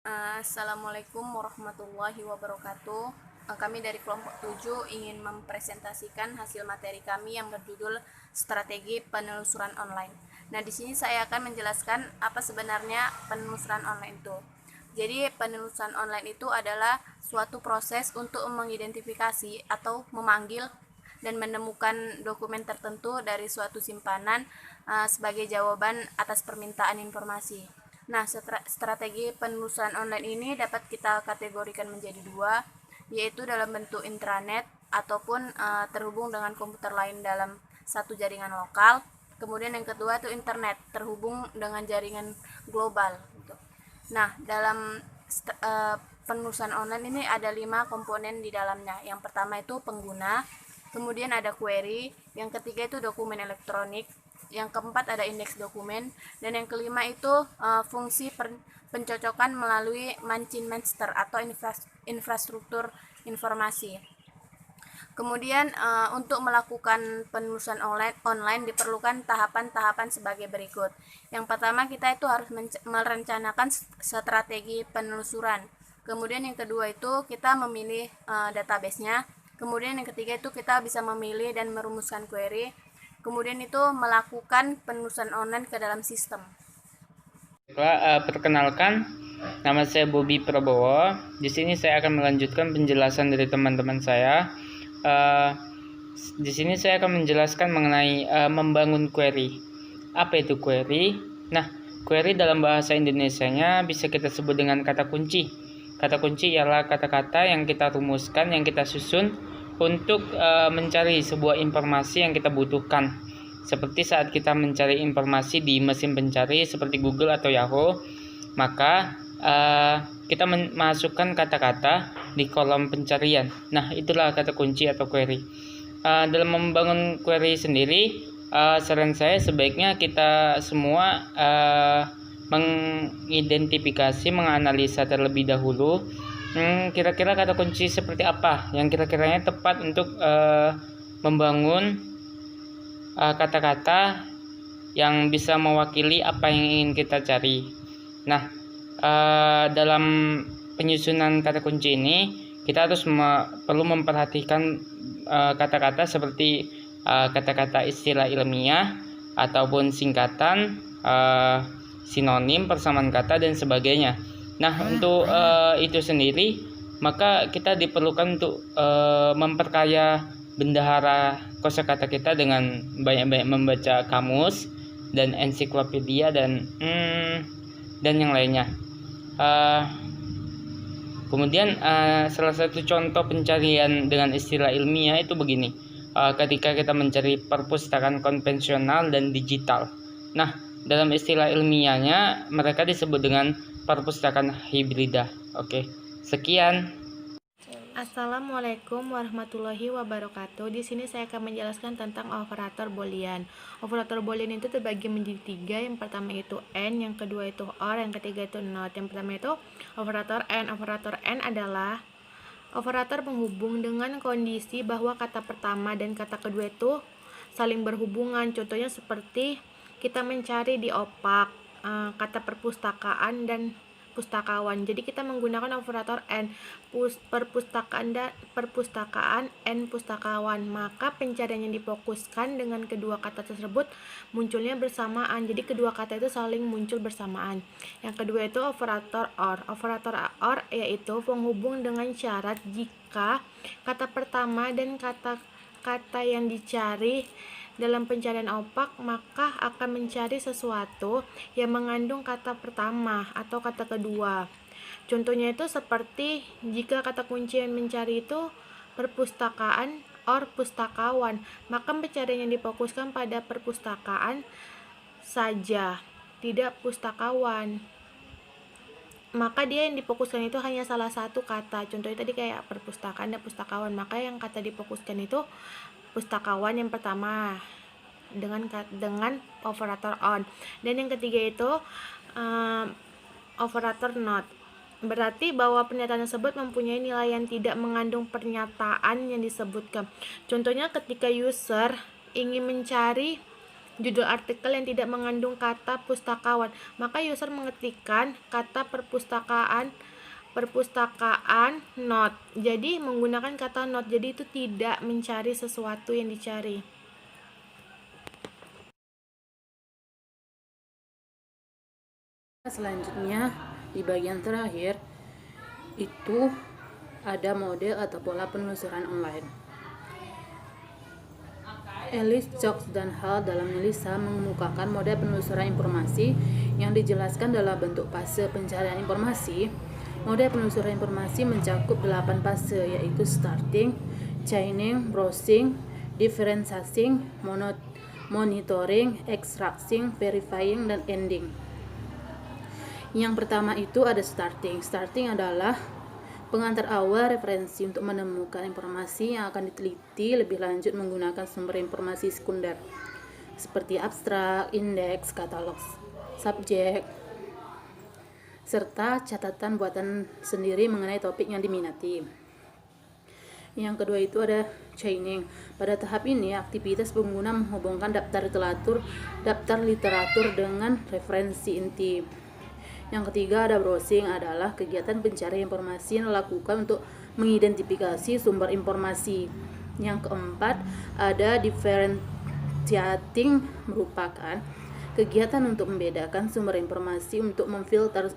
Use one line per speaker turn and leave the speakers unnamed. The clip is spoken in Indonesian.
Assalamualaikum warahmatullahi wabarakatuh. Kami dari kelompok 7 ingin mempresentasikan hasil materi kami yang berjudul Strategi Penelusuran Online. Nah, di sini saya akan menjelaskan apa sebenarnya penelusuran online itu. Jadi, penelusuran online itu adalah suatu proses untuk mengidentifikasi atau memanggil dan menemukan dokumen tertentu dari suatu simpanan sebagai jawaban atas permintaan informasi. Nah, strategi penelusuran online ini dapat kita kategorikan menjadi dua, yaitu dalam bentuk intranet ataupun terhubung dengan komputer lain dalam satu jaringan lokal. Kemudian yang kedua itu internet, terhubung dengan jaringan global. Nah, dalam penelusuran online ini ada 5 komponen di dalamnya. Yang pertama itu pengguna, kemudian ada query, yang ketiga itu dokumen elektronik, yang keempat ada indeks dokumen, dan yang kelima itu fungsi pencocokan melalui machine master atau infrastruktur informasi. Kemudian untuk melakukan penelusuran online diperlukan tahapan-tahapan sebagai berikut. Yang pertama, kita itu harus merencanakan strategi penelusuran. Kemudian yang kedua itu kita memilih database-nya. Kemudian yang ketiga itu kita bisa memilih dan merumuskan query. Kemudian itu melakukan penelusuran online ke dalam sistem.
Perkenalkan, nama saya Bobby Prabowo. Di sini saya akan melanjutkan penjelasan dari teman-teman saya. Di sini saya akan menjelaskan mengenai membangun query. Apa itu query? Nah, query dalam bahasa Indonesianya bisa kita sebut dengan kata kunci. Kata kunci ialah kata-kata yang kita rumuskan, yang kita susun untuk mencari sebuah informasi yang kita butuhkan. Seperti saat kita mencari informasi di mesin pencari seperti Google atau Yahoo, maka kita memasukkan kata-kata di kolom pencarian. Nah, itulah kata kunci atau query. Dalam membangun query sendiri, saran saya sebaiknya kita semua mengidentifikasi, menganalisa terlebih dahulu kira-kira kata kunci seperti apa yang kira-kiranya tepat untuk membangun kata-kata yang bisa mewakili apa yang ingin kita cari. Nah, dalam penyusunan kata kunci ini kita harus perlu memperhatikan kata-kata seperti kata-kata istilah ilmiah ataupun singkatan, sinonim, persamaan kata dan sebagainya. Nah, untuk itu sendiri maka kita diperlukan untuk memperkaya bendahara kosakata kita dengan banyak-banyak membaca kamus dan ensiklopedia dan yang lainnya. Kemudian salah satu contoh pencarian dengan istilah ilmiah itu begini. Ketika kita mencari perpustakaan konvensional dan digital. Nah, dalam istilah ilmiahnya mereka disebut dengan perpustakaan hibrida. Oke, sekian.
Assalamualaikum warahmatullahi wabarakatuh. Di sini saya akan menjelaskan tentang operator boolean. Operator boolean itu terbagi menjadi 3. Yang pertama itu and, yang kedua itu or, yang ketiga itu not. Yang pertama itu operator and. Operator and adalah operator penghubung dengan kondisi bahwa kata pertama dan kata kedua itu saling berhubungan. Contohnya seperti kita mencari di opak, kata perpustakaan dan pustakawan. Jadi kita menggunakan operator and, perpustakaan and pustakawan. Maka pencarian yang difokuskan dengan kedua kata tersebut munculnya bersamaan. Jadi kedua kata itu saling muncul bersamaan. Yang kedua itu operator or. Operator or yaitu penghubung dengan syarat jika kata pertama dan kata yang dicari dalam pencarian opak maka akan mencari sesuatu yang mengandung kata pertama atau kata kedua. Contohnya itu seperti jika kata kunci yang mencari itu perpustakaan or pustakawan, maka pencarian yang difokuskan pada perpustakaan saja, tidak pustakawan. Maka dia yang difokuskan itu hanya salah satu kata. Contohnya tadi kayak perpustakaan dan pustakawan, maka yang kata difokuskan itu pustakawan yang pertama dengan operator on. Dan yang ketiga itu operator not. Berarti bahwa pernyataan tersebut mempunyai nilai yang tidak mengandung pernyataan yang disebutkan. Contohnya ketika user ingin mencari judul artikel yang tidak mengandung kata pustakawan. Maka user mengetikkan kata perpustakaan not. Jadi menggunakan kata not. Jadi itu tidak mencari sesuatu yang dicari.
Selanjutnya di bagian terakhir itu ada model atau pola penelusuran online. Ellis, Jocks, dan Hall dalam Melissa mengemukakan model penelusuran informasi yang dijelaskan dalam bentuk fase pencarian informasi. Model penelusuran informasi mencakup 8 fase, yaitu starting, chaining, browsing, differentiating, monitoring, extracting, verifying, dan ending. Yang pertama itu ada starting. Starting adalah pengantar awal referensi untuk menemukan informasi yang akan diteliti lebih lanjut menggunakan sumber informasi sekunder seperti abstrak, indeks, katalog, subjek, serta catatan buatan sendiri mengenai topik yang diminati. Yang kedua itu ada chaining. Pada tahap ini, aktivitas pengguna menghubungkan daftar literatur dengan referensi inti. Yang ketiga ada browsing, adalah kegiatan pencarian informasi yang dilakukan untuk mengidentifikasi sumber informasi. Yang keempat ada differentiating, merupakan kegiatan untuk membedakan sumber informasi untuk memfilter